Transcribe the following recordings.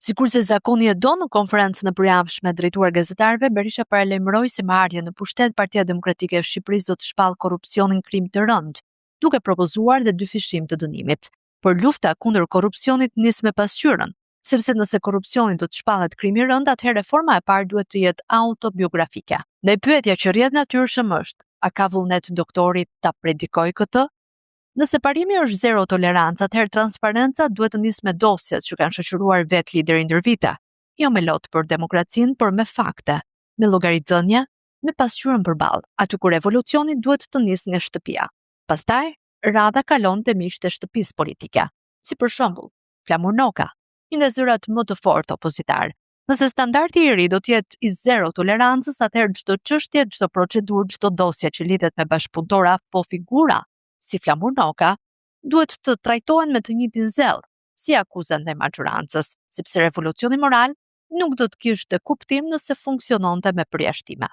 Sikur se zakoni e do, në konferencën e përjavshme drejtuar gazetarëve, Berisha paralajmëroi se me ardhjen në pushtet Partia Demokratike e Shqipërisë do të shpallë korrupsionin krim të rënd, duke propozuar dhe 2 fishim të dënimit. Por lufta kundër korrupsionit nis me pasqyrën, sepse nëse korrupsioni do të shpallet krimi i rënd, atëherë reforma e parë duhet të jetë autobiografike. Ndaj pyetja që rrjedh natyrshëm është: a ka vullnet doktori ta predikojë këtë? Nëse parimi është zero tolerancë, atëherë transparenca duhet të nisë me dosjet që kanë shoqëruar vetë lideri ndër vite, jo me lot për demokracinë, por me fakte, me llogaridzënie, me pasqyrën përballë, aty ku revolucioni duhet të nisë nga shtëpia. Pastaj, radha kalon te miqtë e shtëpisë politike, si për shembull Flamur Noka, një nga zërat më të fortë opozitar. Nëse standardi i ri do të jetë i zero tolerancës, atëherë çdo çështje, çdo procedurë, çdo dosje që lidhet me bashkëpunëtor apo figura si Flamur Noka, duhet të trajtohen me të njëjtin zell, si akuza ndaj majorancës, sepse revolucioni moral nuk do të kishte kuptim nëse funksiononte me përjashtime.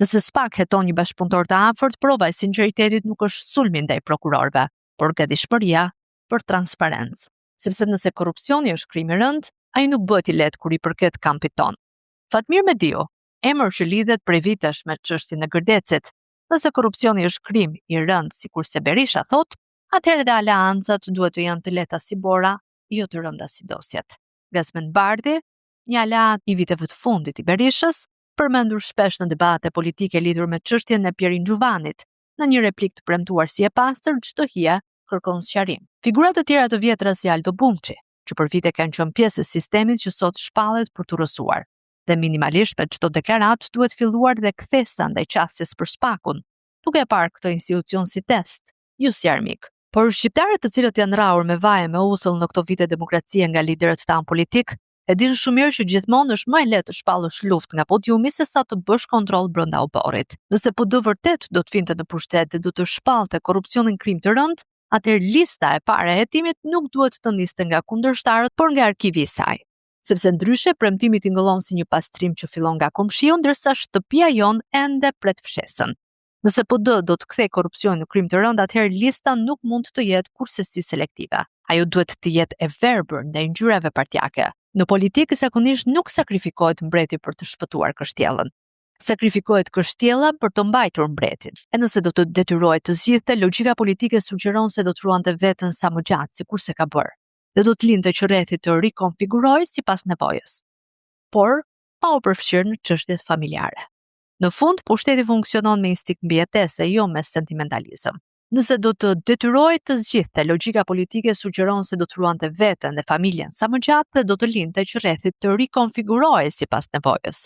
Nëse SPAK heton një bashkëpunëtor të afërt, prova e sinqeritetit nuk është sulmi ndaj prokurorëve, por gatishmëria për transparencë, sepse nëse korrupsioni është krim i rënd, ai nuk bëhet i lehtë kur i përket kampit ton. Fatmir Mediu, emër që lidhet prej vitesh me çështjen e Gërdecit. Nëse korrupsioni është krim i rënd, sikurse Berisha thot, atëherë dhe aleancat duhet të jenë të lehta si bora, jo të rënda si dosjet. Gazmend Bardhi, një aleat i viteve të fundit i Berishës, përmendur shpesh në debate politike lidhur me çështjen e Pierin Xhuvanit, në një replik të premtuar si e pastër, çdo hije kërkon sqarim. Figura të tjera të vjetra si Aldo Bunqi, që për vite kanë qenë pjesë e sistemit që sot shpallet për të rrësuar. Dhe minimalisht me çdo deklarat duhet filluar dhe kthesa ndaj qasjes për SPAK-un, duke e parë këtë institucion si test, jo si armik. Por shqiptarët të cilët janë rrahur me vaje me uthull në këto vite demokracie nga liderët tanë politik, e dinë shumë mirë që gjithmonë është më e lehtë të shpallësh luftë nga podiumi se sa të bësh kontroll brenda oborrit. Nëse PD vërtet do të vinte në pushtet dhe do të shpallte korrupsionin krim të rënd, atëherë lista e parë e hetimit nuk duhet të niste nga kundërshtarët, por nga arkivi i saj. Sepse ndryshe premtimi tingëllon si një pastrim që fillon nga komshiu, ndërsa shtëpia jon ende pret fshesën. Nëse PD do të kthej korrupsionin në krim të rënd, atëherë lista nuk mund të jetë kurrësi selektive. Ajo duhet të jetë e verbër ndaj ngjyrave partijake. Në politikë zakonisht nuk sakrifikohet mbreti për të shpëtuar kështjellën. Sakrifikohet kështjella për të mbajtur mbretin. E nëse do të detyrohet të zgjidhte, logjika politike sugjeron se do të ruante veten sa më gjatë, sikurse ka bërë, dhe do të lindte që rrethi të rikonfigurojë sipas nevojës, por pa u përfshirë në çështjet familjare. Në fund, pushteti funksionon me instinkt mbijetese, jo me sentimentalizëm. Nëse do të detyrohet të zgjidhte, logjika politike sugjeron se do të ruante veten dhe familjen sa më gjatë dhe do të lindte që rrethi të rikonfigurojë sipas nevojës.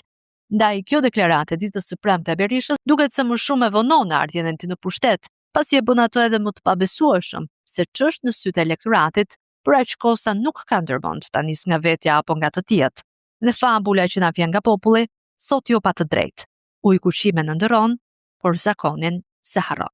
Ndaj kjo deklaratë e ditës së premte e Berishës duket se më shumë e vonon ardhjen e tij në pushtet, pasi e bën atë edhe më të pabesueshëm se ç'është në sytë e elektoratit, por aq kosa nuk ka ndërmend ta nis nga vetja apo nga të tjetët. Dhe fabula që na vjen nga populli, sot jo pa të drejtë. Ujë kuqime në ndëron, por zakonin se harron.